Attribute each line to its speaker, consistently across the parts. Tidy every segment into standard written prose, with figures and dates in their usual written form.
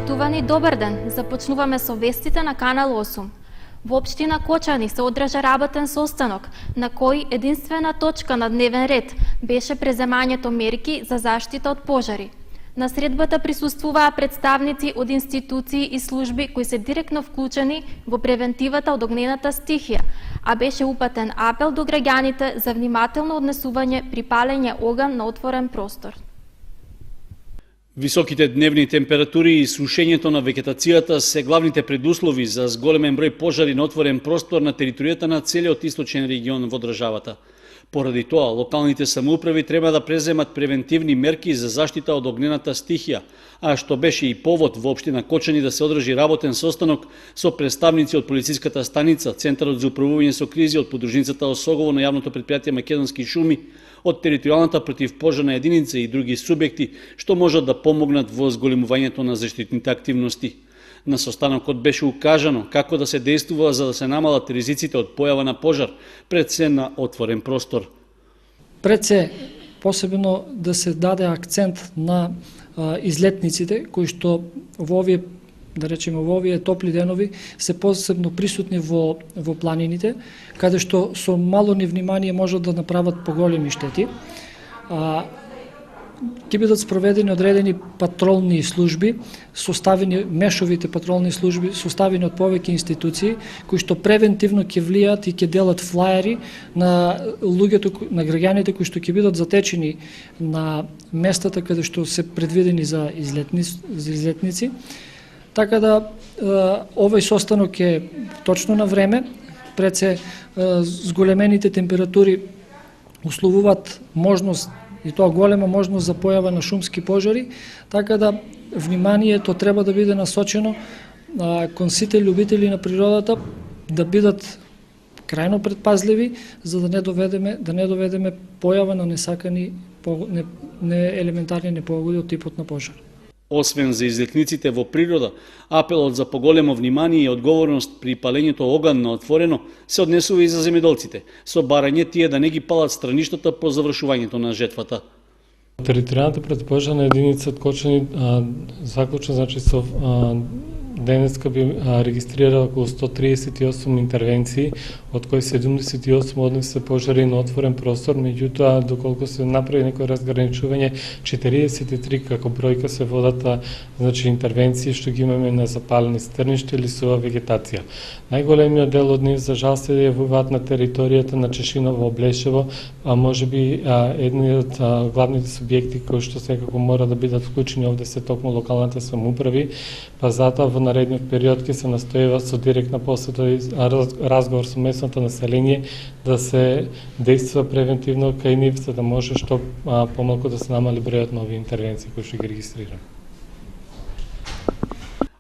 Speaker 1: Почитувани, добар ден! Започнуваме со вестите на Канал 8. Во општина Кочани се одржа работен состанок, на кој единствена точка на дневен ред беше преземањето мерки за заштита од пожари. На средбата присуствуваа представници од институции и служби кои се директно вклучени во превентивата од огнената стихија, а беше упатен апел до граѓаните за внимателно однесување при палење оган на отворен простор.
Speaker 2: Високите дневни температури и сушењето на вегетацијата се главните предуслови за зголемен број пожари на отворен простор на територијата на целиот источен регион во државата. Поради тоа, локалните самоуправи треба да преземат превентивни мерки за заштита од огнената стихија, а што беше и повод во општина Кочани да се одржи работен состанок со представници од полициската станица, Центарот за управување со кризи, од подружницата Осогово на јавното претпријатие Македонски шуми, од територијалната противпожарна единица и други субјекти што можат да помогнат во зголемувањето на заштитните активности. На состанокот беше укажано како да се действува за да се намалат ризиците од појава на пожар, пред се на отворен простор.
Speaker 3: Пред се посебно да се даде акцент на излетниците кои што во овие, да речеме, во овие топли денови се посебно присутни во планините, каде што со мало невнимание можат да направат поголеми штети. Ќе бидат спроведени одредени патролни служби, составени мешовите патролни служби, составени од повеќе институции, кои што превентивно ќе влијат и ќе делат флаери на луѓето, на граѓаните кои што ќе бидат затечени на местата каде што се предвидени за излетници. Така да овој состанок е точно на време, пред се зголемените температури условуваат можност, и тоа голема можност за појава на шумски пожари, така да вниманието треба да биде насочено кон сите љубители на природата, да бидат крајно предпазливи, за да не доведеме појава на несакани елементарни непогоди од типот на пожар.
Speaker 2: Освен за излетниците во природа, апелот за поголемо внимание и одговорност при палењето оган на отворено се однесува и за земјоделците, со барање тие да не ги палат страништата по завршувањето на жетвата.
Speaker 4: Територијалната противпожарна единица од Кочани заклучно, значи со денеска би регистрирала околу 138 интервенции, од кои 78 однесе пожари на отворен простор, меѓутоа доколку се направи некој разграничување, 43 како бројка се водат значи интервенции што ги имаме на запалени стрништа или сува вегетација. Најголемиот дел од нив за жал се јавуваат на територијата на Чешиново, Облешево, а можеби едни од главните субјекти кои што секако мора да бидат вклучени овде се токму локалните самоуправи, па затоа во наредниот период ќе се настојува со директна посета и разговор со местното население да се действува превентивно кај нив, за да може што помалку да се намали бројот на овие интервенции кои што ги регистрираме.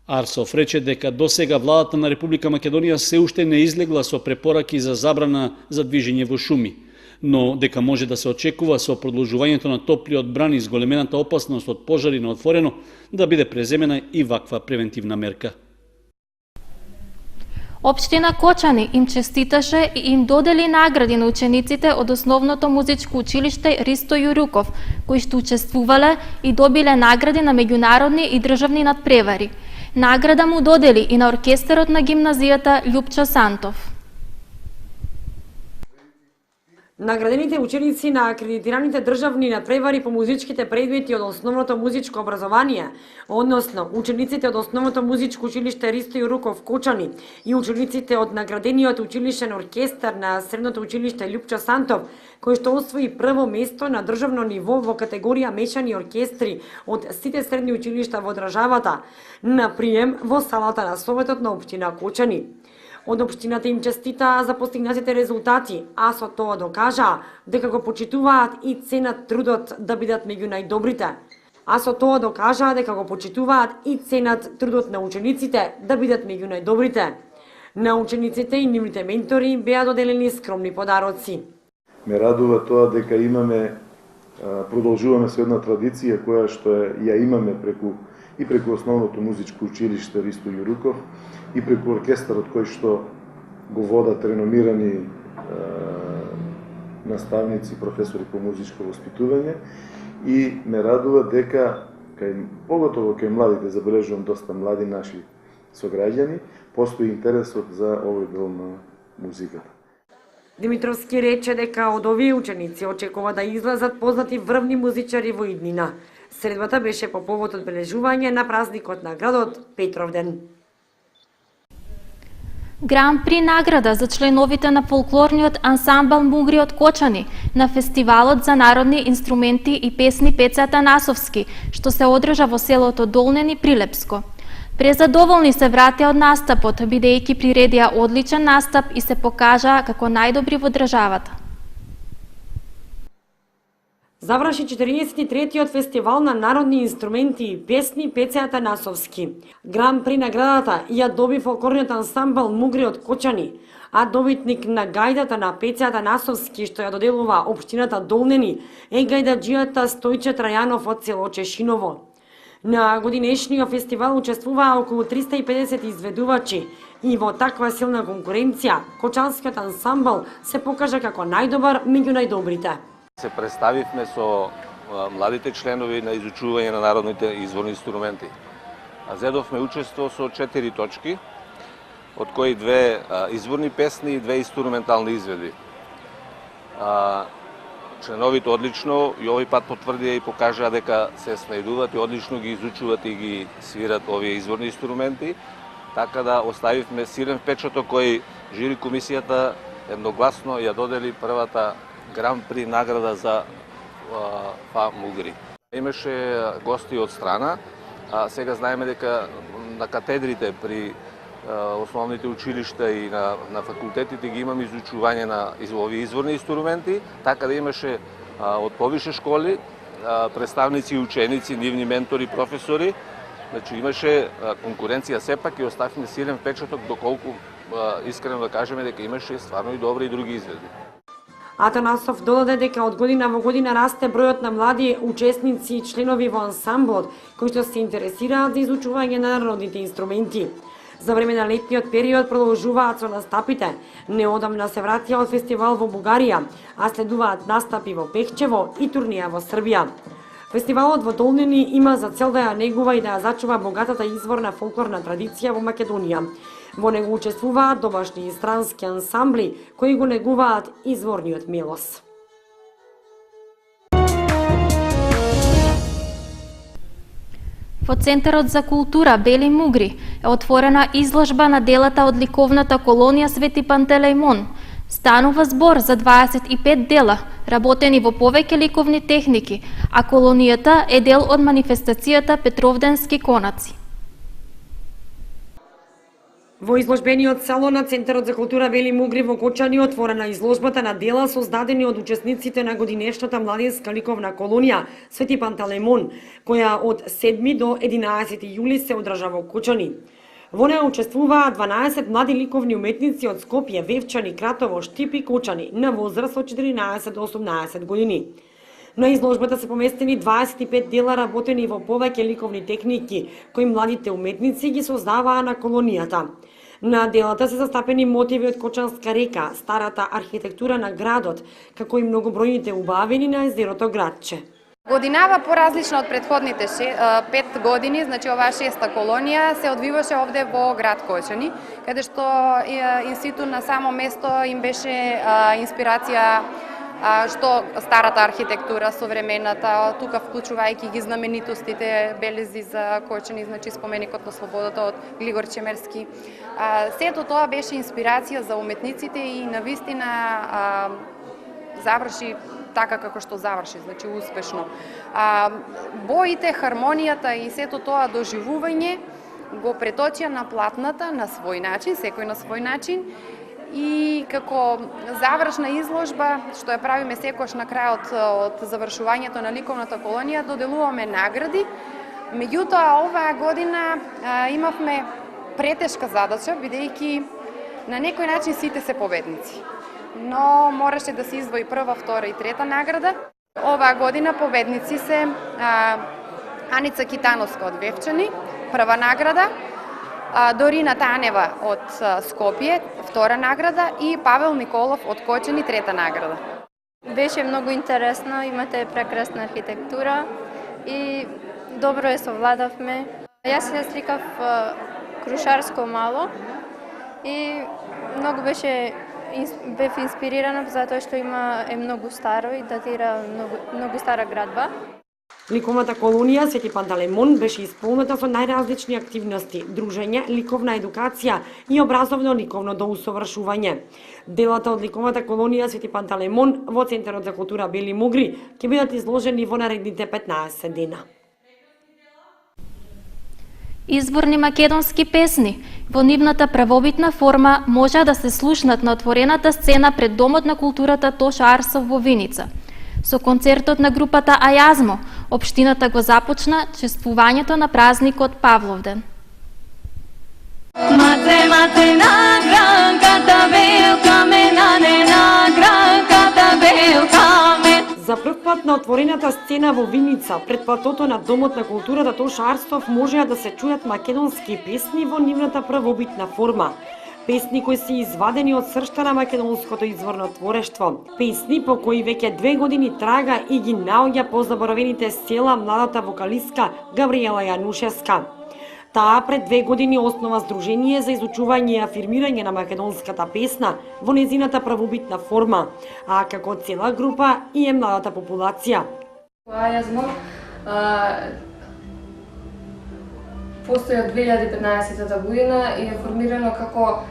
Speaker 2: Арсов рече дека досега владата на Република Македонија се уште не излегла со препораки за забрана за движење во шуми, но дека може да се очекува со продолжувањето на топлиот бран и зголемената опасност од пожари на отворено да биде преземена и ваква превентивна мерка.
Speaker 1: Општина Кочани им честиташе и им додели награди на учениците од Основното музичко училиште Ристо Јуруков, кои што учествувале и добиле награди на меѓународни и државни надпревари. Награда му додели и на оркестарот на гимназијата Љупчо Сантов.
Speaker 5: Наградените ученици на акредитираните државни надпревари по музичките предмети од Основното музичко образование, односно учениците од Основното музичко училиште Ристо Јуруков Кочани и учениците од наградениот училишен оркестар на Средното училиште Љупчо Сантов, кој што освои прво место на државно ниво во категорија мешани оркестри од сите средни училишта во државата, на прием во салата на Советот на општина Кочани. Од општината им честитаа за постигнатите резултати, а со тоа докажаа дека го почитуваат и ценат трудот да бидат меѓу најдобрите. На учениците да бидат меѓу најдобрите. На учениците и нивните ментори беа доделени скромни подароци.
Speaker 6: Ме радува тоа дека продолжуваме со една традиција која што ја имаме преку Основното музичко училиште Ристо Јуруков и преку оркестарот кој што го водат реномирани наставници, професори по музичко воспитување, и ме радува дека поготово кај младите, забележувам доста млади наши сограѓани, постои интересот за овој дел на музиката.
Speaker 5: Димитровски рече дека од овие ученици очекува да излезат познати врвни музичари во иднина. Средбата беше по повод одбележување на празникот на градот Петровден.
Speaker 1: Гран При награда за членовите на фолклорниот ансамбл Мугри од Кочани на фестивалот за народни инструменти и песни Пеце Атанасовски, што се одржа во селото Долнен и Прилепско. Презадоволни се вратеа од настапот, бидејќи приредија одличен настап и се покажаа како најдобри во државата.
Speaker 5: Заврши 43-тиот фестивал на народни инструменти и песни Пеце Атанасовски. Гран При наградата ја доби фолклорниот ансамбл Мугри од Кочани, а добитник на гајдата на Пеце Атанасовски, што ја доделува општината Долнени, е гајдаџијата Стојче Трајанов од село Чешиново. На годинешниот фестивал учествуваа околу 350 изведувачи и во таква силна конкуренција, Кочанскиот ансамбл се покажа како најдобар меѓу најдобрите.
Speaker 7: Се представивме со младите членови на изучување на народните изворни инструменти. Зедовме учество со 4 точки, од кои 2 изворни песни и 2 инструментални изведби. Членовите одлично и овој пат потврдија и покажаа дека се снајдуваат и одлично ги изучуваат и ги свират овие изворни инструменти, така да оставивме силен впечаток кој жури комисијата едногласно ја додели првата Гран При награда за ФА Мугри. Имаше гости од страна, а сега знаеме дека на катедрите при основните училишта и на факултетите ги имаме изучување на овие изворни инструменти, така да имаше од повише школи представници и ученици, нивни ментори, професори. Значи имаше конкуренција сепак и оставивме силен впечаток доколку искрено да кажеме дека имаше стварно и добри и други изведби.
Speaker 5: Атанасов додаде дека од година во година расте бројот на млади учесници и членови во ансамблот кои што се интересираат за изучување на народните инструменти. За време на летниот период продолжуваат со настапите. Неодамна се вратија од фестивал во Бугарија, а следуваат настапи во Пехчево и турнија во Србија. Фестивалот во Долнени има за цел да ја негува и да ја зачува богатата изворна фолклорна традиција во Македонија. Во него учествуваат домашни и странски ансамбли кои го негуваат изворниот мелос.
Speaker 1: Во Центарот за култура Бели Мугри е отворена изложба на делата од ликовната колонија Свети Пантелејмон. Станува збор за 25 дела, работени во повеќе ликовни техники, а колонијата е дел од манифестацијата Петровденски конаци.
Speaker 5: Во изложбениот салон на Центарот за култура Бели Мугри во Кочани отворена изложбата на дела создадени од учесниците на годинешната младинска ликовна колонија Свети Пантелејмон, која од 7 до 11 јули се одржа во Кочани. Во неа учествуваат 12 млади ликовни уметници од Скопје, Вевчани, Кратово, Штип и Кочани на возраст од 14 до 18 години. На изложбата се поместени 25 дела работени во повеќе ликовни техники, кои младите уметници ги создаваа на колонијата. На делата се застапени мотиви од Кочанска река, старата архитектура на градот, како и многобројните убавини на езерото Градче.
Speaker 8: Годинава поразлична од претходните 5 години, значи оваа 6-та колонија се одвиваше овде во град Кочани, каде што институт на само место им беше инспирација што старата архитектура, современата, тука вклучувајќи ги знаменитостите, белези за Кочани, значи споменикот на слободата од Глигор Чемерски. Сето тоа беше инспирација за уметниците и навистина заврши така како што заврши, значи успешно. Боите, хармонијата и сето тоа доживување го преточија на платната на свој начин, секој на свој начин. И како завршна изложба, што ја правиме секојаш на крајот од завршувањето на ликовната колонија, доделуваме награди. Меѓутоа, оваа година имавме претешка задача, бидејќи на некој начин сите се победници. Но мораше да се издвои прва, втора и трета награда. Оваа година победници се Аница Китановска од Вевчани, прва награда, Дорина Танева од Скопје, втора награда и Павел Николов од Кочани, трета награда.
Speaker 9: Беше многу интересно, имате прекрасна архитектура и Добро ја совладавме. Јас се сликав крушарско мало и многу бев инспирирана затоа што е многу старо и датира многу стара градба.
Speaker 5: Ликовната колонија Свети Пантелеймон беше исполнета со најразлични активности, дружење, ликовна едукација и образовно-ликовно доусовршување. Делата од ликовната колонија Свети Пантелеймон во Центарот за култура Бели Мугри ќе бидат изложени во наредните 15 дена.
Speaker 1: Изворни македонски песни во нивната правобитна форма може да се слушнат на отворената сцена пред Домот на културата Тоша Арсов во Виница. Со концертот на групата Ајазмо, општината го започна чествувањето на празникот Павловден.
Speaker 10: Мате на гранката велка ме на гранката велка ме.
Speaker 5: За прв пат на отворената сцена во Виница, пред платото на Домот на културата Тоша Арсов можеа да се чујат македонски песни во нивната правобитна форма. Песни кои се извадени од сршта на македонското изворно творештво. Песни по кои веќе 2 години трага и ги наоѓа по заборавените села младата вокалистка Габриела Јанушевска. Таа пред 2 години основа Сдружение за изучување и афирмирање на македонската песна во незината правобитна форма, а како цела група и младата популација.
Speaker 11: Ајазмо постои од 2015 година и е формирано како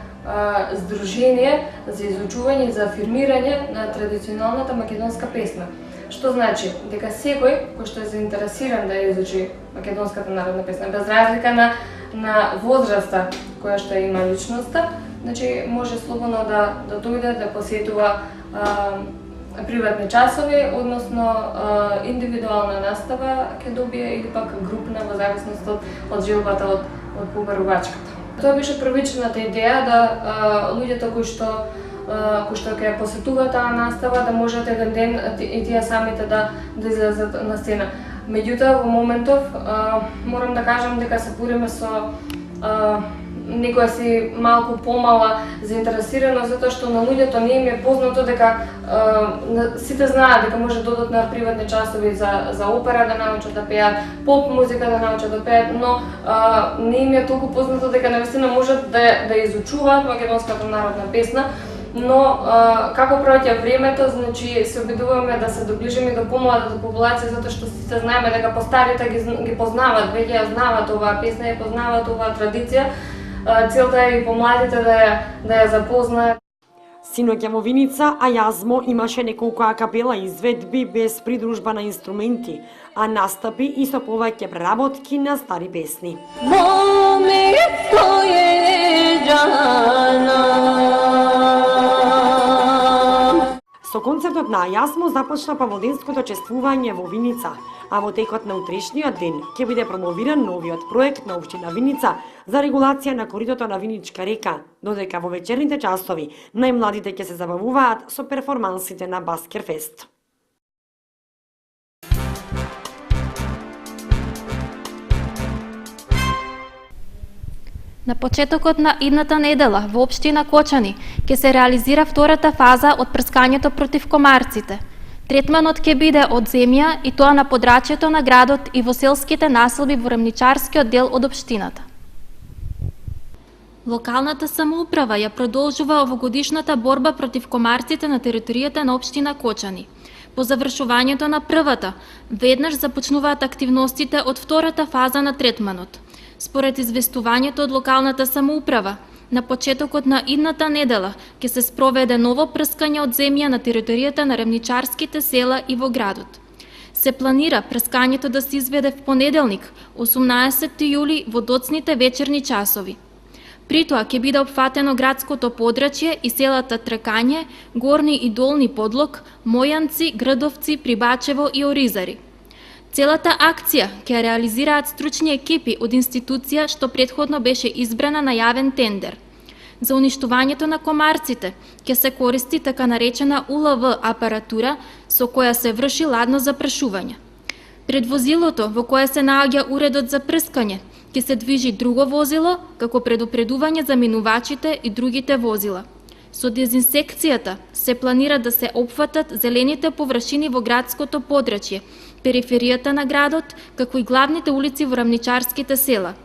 Speaker 11: Сдружение за изучување и за афирмирање на традиционалната македонска песна. Што значи дека секој кој што е заинтересиран да ја изучи македонската народна песна, без разлика на возраста која што има личноста, значи може слободно да дојде да посетува приватни часови, односно индивидуална настава ќе добие или пак групна во зависност од желбата од побарувачката. Тоа беше првичната идеја да луѓето кои што ќе посетуваат таа настава да можат еден ден и тие самите да излезат на сцена. Меѓутоа во моментов морам да кажам дека се бориме со некоја си малку помала заинтересирано затоа што на луѓето не им е познато дека сите знаат дека може да додат на приватни часови за опера да научат да пеат, поп музика да научат да пеат, но не им е толку познато дека навистина можат да изучуваат македонската народна песна. Но како проаѓа времето, значи се обидуваме да се доближиме до помладата популација затоа што сите знаеме дека постарите ги познаваат, веќе ја знаат оваа песна, ја познаваат оваа традиција. Целта е и помладите да ја запознаат.
Speaker 5: Синоќа во Виница Ајазмо имаше неколку акапела изведби без придружба на инструменти, а настапи и со повеќе преработки на стари песни. Со концертот на Ајазмо започна павлоденското чествување во Виница, а во текот на утрешниот ден ќе биде промовиран новиот проект на општина Виница за регулација на коритото на Виничка река, додека во вечерните часови најмладите ќе се забавуваат со перформансите на Баскерфест.
Speaker 1: На почетокот на идната недела во општина Кочани ќе се реализира втората фаза од прскањето против комарците. Третманот ќе биде од земја и тоа на подрачјето на градот и во селските населби во ремничарскиот дел од општината. Локалната самоуправа ја продолжува овогодишната борба против комарците на територијата на општина Кочани. По завршувањето на првата, веднаш започнуваат активностите од втората фаза на третманот. Според известувањето од локалната самоуправа, на почетокот на идната недела ќе се спроведе ново прскање од земја на територијата на ремничарските села и во градот. Се планира прскањето да се изведе в понеделник, 18 јули во доцните вечерни часови. При тоа ќе биде опфатено градското подрачје и селата Тркање, Горни и Долни Подлог, Мојанци, Градовци, Прибачево и Оризари. Целата акција ќе реализираат стручни екипи од институција што претходно беше избрана на јавен тендер. За уништувањето на комарците ќе се користи така наречена УЛВ апаратура со која се врши ладно запрашување. Пред возилото во кое се наоѓа уредот за прскање ќе се движи друго возило како предупредување за минувачите и другите возила. Со дезинсекцијата се планира да се опфатат зелените површини во градското подрачје, периферијата на градот, како и главните улици во рамничарските села.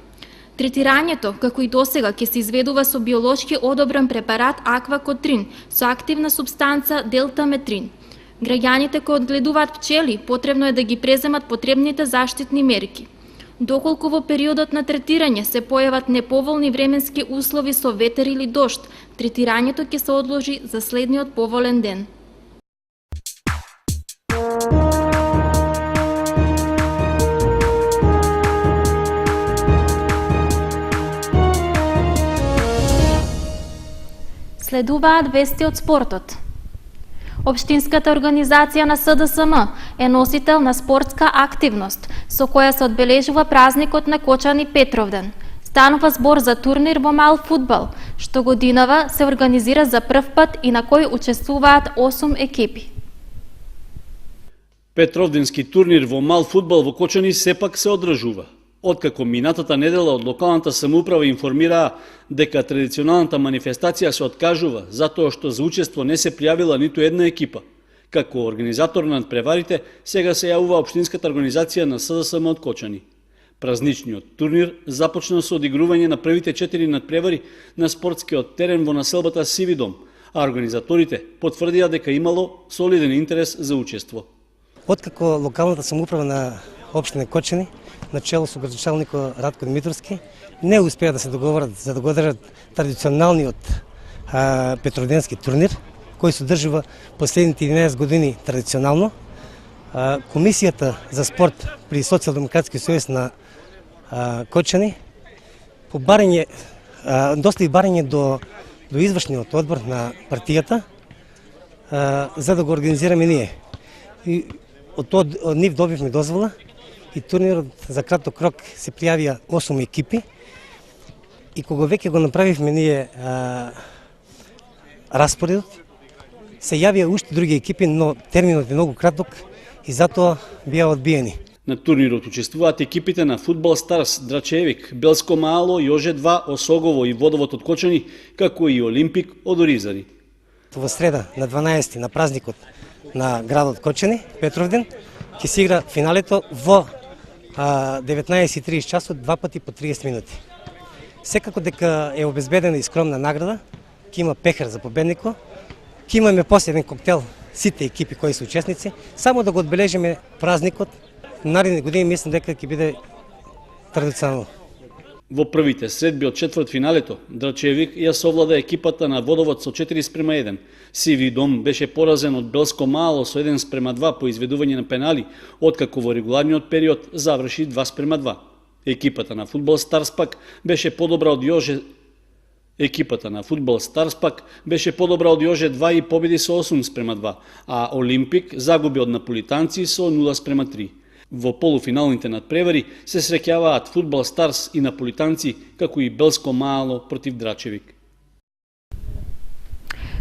Speaker 1: Третирањето, како и досега, ќе се изведува со биолошки одобрен препарат аквакотрин со активна субстанца делтаметрин. Граѓаните кои одгледуваат пчели, потребно е да ги преземат потребните заштитни мерки. Доколку во периодот на третирање се појават неповолни временски услови со ветер или дожд, третирањето ќе се одложи за следниот поволен ден. Следуваат вести од спортот. Општинската организација на СДСМ е носител на спортска активност, со која се одбележува празникот на Кочани Петровден. Станува збор за турнир во мал фудбал, што годинава се организира за прв пат и на кој учествуваат 8 екипи.
Speaker 2: Петровденски турнир во мал фудбал во Кочани сепак се одржува. Откако минатата недела од локалната самоуправа информираа дека традиционалната манифестација се откажува затоа што за учество не се пријавила ниту една екипа. Како организатор на надпреварите, сега се јавува општинската организација на СДСМ од Кочани. Празничниот турнир започна со одигрување на првите 4 надпревари на спортскиот терен во населбата Сиви дом, а организаторите потврдија дека имало солиден интерес за учество.
Speaker 12: Откако локалната самоуправа на општина Кочани, начело со градоначалникот Радко Димитровски, не успеа да се договорат за да го одржат традиционалниот Петровденски турнир, кој се одржува последните 11 години традиционално. Комисијата за спорт при Социјалдемократски сојуз на Кочани достави барање до извршниот одбор на партијата за да го организираме ние. И од нив добивме дозвола и турнирот за краток рок се пријавија 8 екипи и кога веќе го направивме ние распоредот, се јавија уште други екипи, но терминот е многу краток и затоа бија одбиени.
Speaker 2: На турнирот учествуваат екипите на Фудбал Старс Драчевик, Белско Мало, Јоже 2, Осогово и Водовод од Кочани, како и Олимпик од Оризари.
Speaker 12: Во среда на 12 на празникот на градот Кочани, Петровден, ќе се игра финалето во 19:30 часот, 2 пати по 30 минути. Секако дека е обезбедена и скромна награда, ќе има пехар за победникот, ќе имаме после еден коктел сите екипи кои се учесници, само да го одбележиме празникот. Наредни години мислам дека ќе биде традиционално.
Speaker 2: Во првите средби од четвртфиналето, Драчевик ја совлада екипата на Водовод со 4:1. Сиви дом беше поразен од Белско Мало со 1:2 по изведување на пенали, откако во регуларниот период заврши 2:2. Екипата на Фудбал Старс пак беше подобра од Јоже од Јоже 2 и победи со 8:2, а Олимпик загуби од наполитанци со 0:3. Во полуфиналните надпревари се среќаваат Фудбал Старс и наполитанци, како и Белско Мало против Драчевик.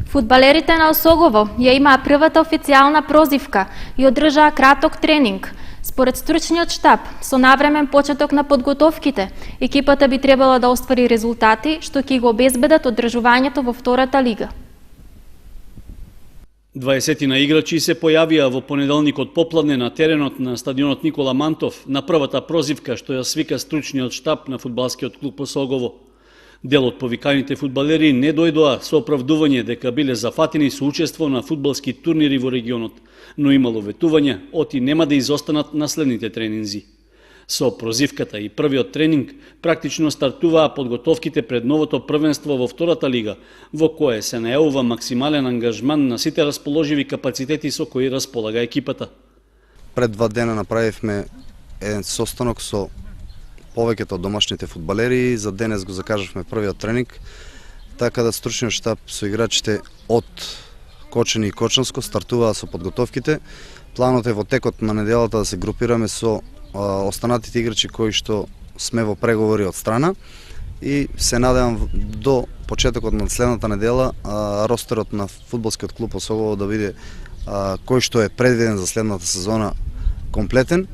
Speaker 1: Фудбалерите на Осогово ја имаа првата официјална прозивка и одржаа краток тренинг. Според стручниот штаб, со навремен почеток на подготовките, екипата би требала да оствари резултати што ќе го обезбедат одржувањето во втората лига.
Speaker 2: 20 играчи се појавија во понеделникот попладне на теренот на стадионот Никола Мантов на првата прозивка што ја свика стручниот штаб на фудбалскиот клуб Осогово. Дел од повиканите фудбалери не дојдоа со оправдување дека биле зафатени со учество на фудбалски турнири во регионот, но имало ветување оти нема да изостанат на следните тренинзи. Со прозивката и првиот тренинг практично стартуваа подготовките пред новото првенство во втората лига, во кое се најавува максимален ангажман на сите расположиви капацитети со кои располага екипата.
Speaker 13: Пред 2 дена направивме еден состанок со повеќето од домашните фудбалери, за денес го закажавме првиот тренинг, така да стручниот штаб со играчите од Кочани и Кочанско стартуваа со подготовките. Планот е во текот на неделата да се групираме со останатите играчи кои што сме во преговори од страна и се надевам до почетокот на следната недела ростерот на фудбалскиот клуб Осогово да биде кој што е предвиден за следната сезона комплетен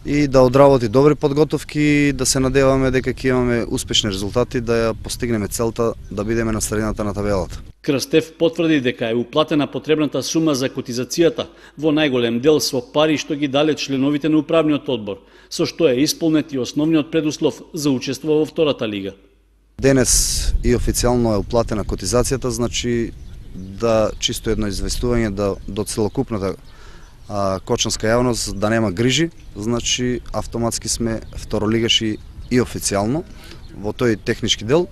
Speaker 13: и да одработи добри подготовки, да се надеваме дека ќе имаме успешни резултати, да ја постигнеме целта да бидеме на средината на табелата.
Speaker 2: Крстев потврди дека е уплатена потребната сума за котизацијата, во најголем дел со пари што ги дале членовите на управниот одбор, со што е исполнет и основниот предуслов за учество во втората лига.
Speaker 13: Денес и официјално е уплатена котизацијата, значи да чисто едно известување да до целокупната кочанска јавност да нема грижи, значи автоматски сме второлигаши и официјално во тој технички дел.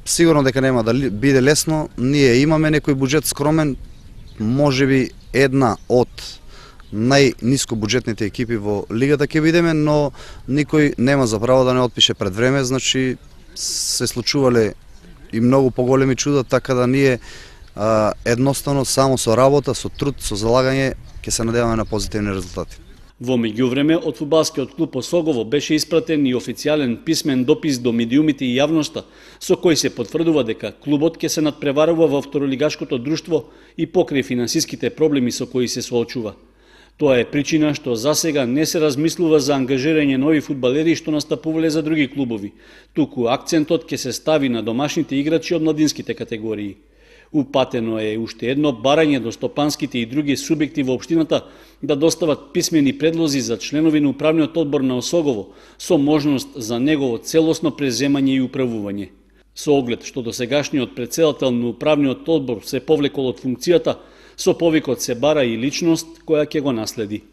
Speaker 13: Сигурно дека нема да биде лесно, ние имаме некој буџет скромен, можеби една од најниско буџетните екипи во лигата ќе бидеме, но никој нема за право да не отпише пред време, значи се случувале и многу поголеми чуда, така да ние едноставно само со работа, со труд, со залагање ќе се надеваме на позитивни резултати.
Speaker 2: Во меѓувреме, од фудбалскиот клуб Осогово беше испратен и официјален писмен допис до медиумите и јавноста, со кој се потврдува дека клубот ќе се надпреварува во второлигашкото друштво и покрај финансиските проблеми со кои се соочува. Тоа е причина што засега не се размислува за ангажирање нови фудбалери што настапувале за други клубови, туку акцентот ќе се стави на домашните играчи од младинските категории. Упатено е уште едно барање до стопанските и други субјекти во општината да достават писмени предлози за членови на управниот одбор на Осогово со можност за негово целосно преземање и управување. Со оглед што досегашниот претседател на управниот одбор се повлекол од функцијата, со повикот се бара и личност која ќе го наследи.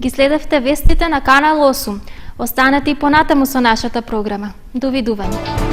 Speaker 1: Ги следевте вестите на Канал 8. Останете и понатаму со нашата програма. Довидување.